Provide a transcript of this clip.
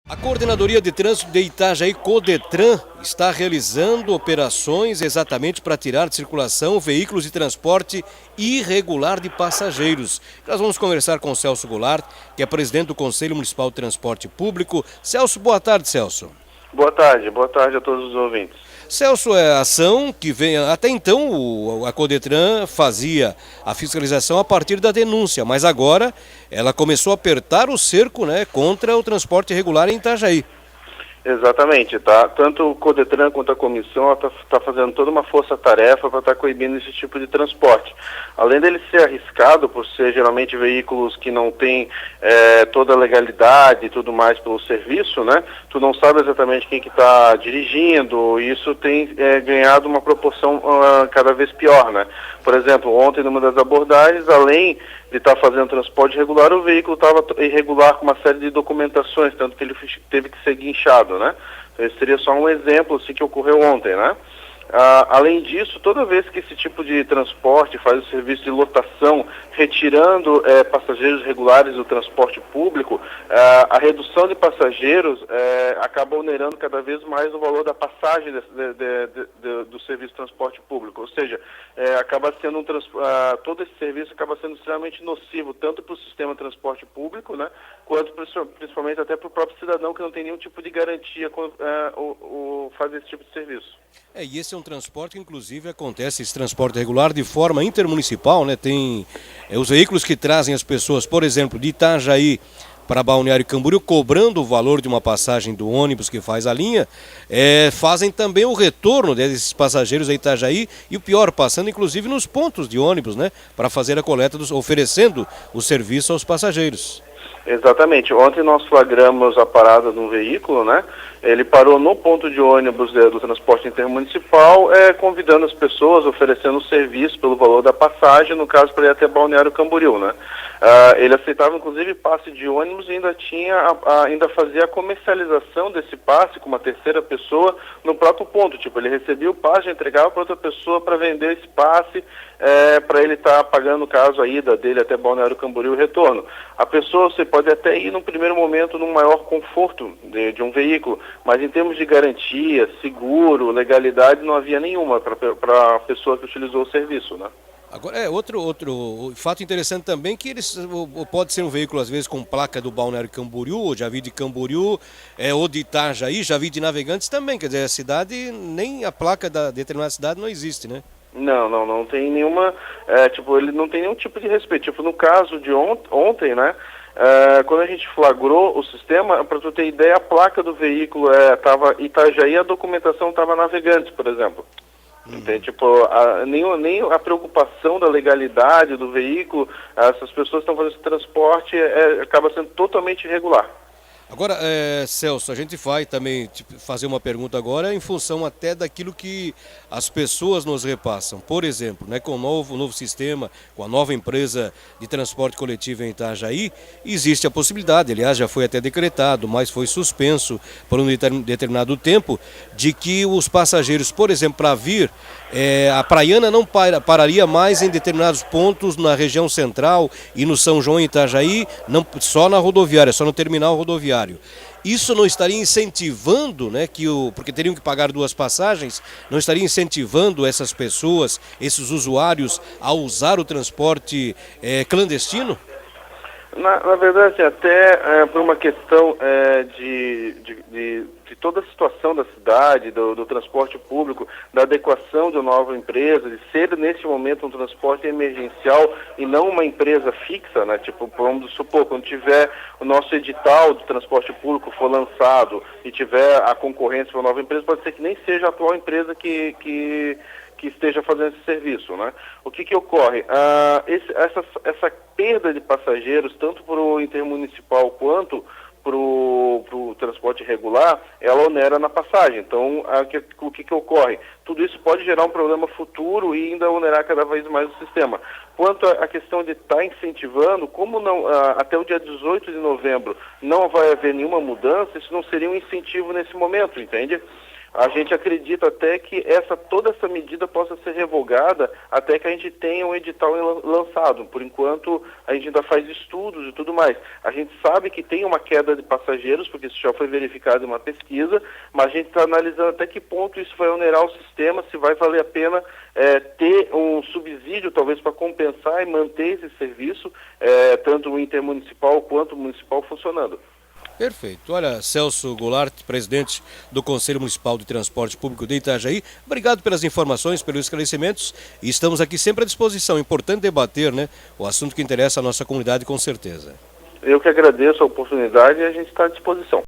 A Coordenadoria de Trânsito de Itajaí, Codetran, está realizando operações exatamente para tirar de circulação veículos de transporte irregular de passageiros. Nós vamos conversar com o Celso Goulart, que é presidente do Conselho Municipal de Transporte Público. Celso, boa tarde, Celso. Boa tarde a todos os ouvintes. Celso, é a ação que vem... Até então a Codetran fazia a fiscalização a partir da denúncia, mas agora ela começou a apertar o cerco, né, contra o transporte irregular em Itajaí. Exatamente, tá? Tanto o Codetran quanto a comissão está fazendo toda uma força-tarefa para estar coibindo esse tipo de transporte. Além dele ser arriscado, por ser geralmente veículos que não têm toda a legalidade e tudo mais pelo serviço, né? Tu não sabe exatamente quem que está dirigindo, e isso tem ganhado uma proporção cada vez pior, né? Por exemplo, ontem numa das abordagens, além de estar fazendo transporte irregular, o veículo estava irregular com uma série de documentações, tanto que ele teve que ser guinchado, né? Então, esse seria só um exemplo assim, que ocorreu ontem, né? Além disso, toda vez que esse tipo de transporte faz o serviço de lotação, retirando passageiros regulares do transporte público, a redução de passageiros acaba onerando cada vez mais o valor da passagem do serviço de transporte público. Ou seja, acaba sendo todo esse serviço acaba sendo extremamente nocivo, tanto para o sistema de transporte público, né, quanto principalmente até para o próprio cidadão, que não tem nenhum tipo de garantia quando faz esse tipo de serviço. E esse é um transporte que, inclusive, acontece, esse transporte regular, de forma intermunicipal, né? Tem os veículos que trazem as pessoas, por exemplo, de Itajaí para Balneário Camboriú, cobrando o valor de uma passagem do ônibus que faz a linha, fazem também o retorno desses passageiros a Itajaí, e o pior, passando inclusive nos pontos de ônibus, né? Para fazer a coleta, oferecendo o serviço aos passageiros. Exatamente. Ontem nós flagramos a parada de um veículo, né? Ele parou no ponto de ônibus do transporte intermunicipal, convidando as pessoas, oferecendo o serviço pelo valor da passagem, no caso para ir até Balneário Camboriú, né? Ele aceitava inclusive passe de ônibus e ainda fazia a comercialização desse passe com uma terceira pessoa no próprio ponto. Tipo, ele recebia o passe, entregava para outra pessoa para vender esse passe, para ele estar pagando, no caso, a ida dele até Balneário Camboriú e o retorno. A pessoa, você pode até ir num primeiro momento num maior conforto de um veículo, mas em termos de garantia, seguro, legalidade, não havia nenhuma para a pessoa que utilizou o serviço, né? Agora, outro fato interessante também, que pode ser um veículo, às vezes, com placa do Balneário Camboriú, ou já vi de Camboriú, ou de Itajaí, já vi de Navegantes também, quer dizer, a cidade, nem a placa da determinada cidade não existe, né? Não tem nenhuma, ele não tem nenhum tipo de respeito. Tipo, no caso de ontem, né, quando a gente flagrou o sistema, para tu ter ideia, a placa do veículo estava Itajaí, a documentação estava Navegantes, por exemplo. Entende? Tipo, nem a preocupação da legalidade do veículo, essas pessoas que estão fazendo esse transporte, acaba sendo totalmente irregular. Agora, Celso, a gente vai também fazer uma pergunta agora em função até daquilo que as pessoas nos repassam. Por exemplo, né, com o novo sistema, com a nova empresa de transporte coletivo em Itajaí, existe a possibilidade, aliás, já foi até decretado, mas foi suspenso por um determinado tempo, de que os passageiros, por exemplo, para vir, a Praiana não pararia mais em determinados pontos na região central e no São João e Itajaí, não, só na rodoviária, só no terminal rodoviário. Isso não estaria incentivando, né, porque teriam que pagar duas passagens, não estaria incentivando essas pessoas, esses usuários, a usar o transporte clandestino? Na verdade, até por uma questão de toda a situação da cidade, do transporte público, da adequação de uma nova empresa, de ser neste momento um transporte emergencial e não uma empresa fixa, né? Tipo, vamos supor, quando tiver o nosso edital de transporte público for lançado e tiver a concorrência para uma nova empresa, pode ser que nem seja a atual empresa que esteja fazendo esse serviço, né? O que ocorre? Essa perda de passageiros, tanto para o intermunicipal quanto para o transporte regular, ela onera na passagem. Então, o que ocorre? Tudo isso pode gerar um problema futuro e ainda onerar cada vez mais o sistema. Quanto à questão de estar incentivando, como não, até o dia 18 de novembro não vai haver nenhuma mudança, isso não seria um incentivo nesse momento, entende? A gente acredita até que toda essa medida possa ser revogada até que a gente tenha um edital lançado. Por enquanto, a gente ainda faz estudos e tudo mais. A gente sabe que tem uma queda de passageiros, porque isso já foi verificado em uma pesquisa, mas a gente está analisando até que ponto isso vai onerar o sistema, se vai valer a pena ter um subsídio, talvez, para compensar e manter esse serviço, tanto o intermunicipal quanto o municipal funcionando. Perfeito. Olha, Celso Goulart, presidente do Conselho Municipal de Transporte Público de Itajaí, obrigado pelas informações, pelos esclarecimentos e estamos aqui sempre à disposição. É importante debater, né, o assunto que interessa à nossa comunidade, com certeza. Eu que agradeço a oportunidade e a gente está à disposição.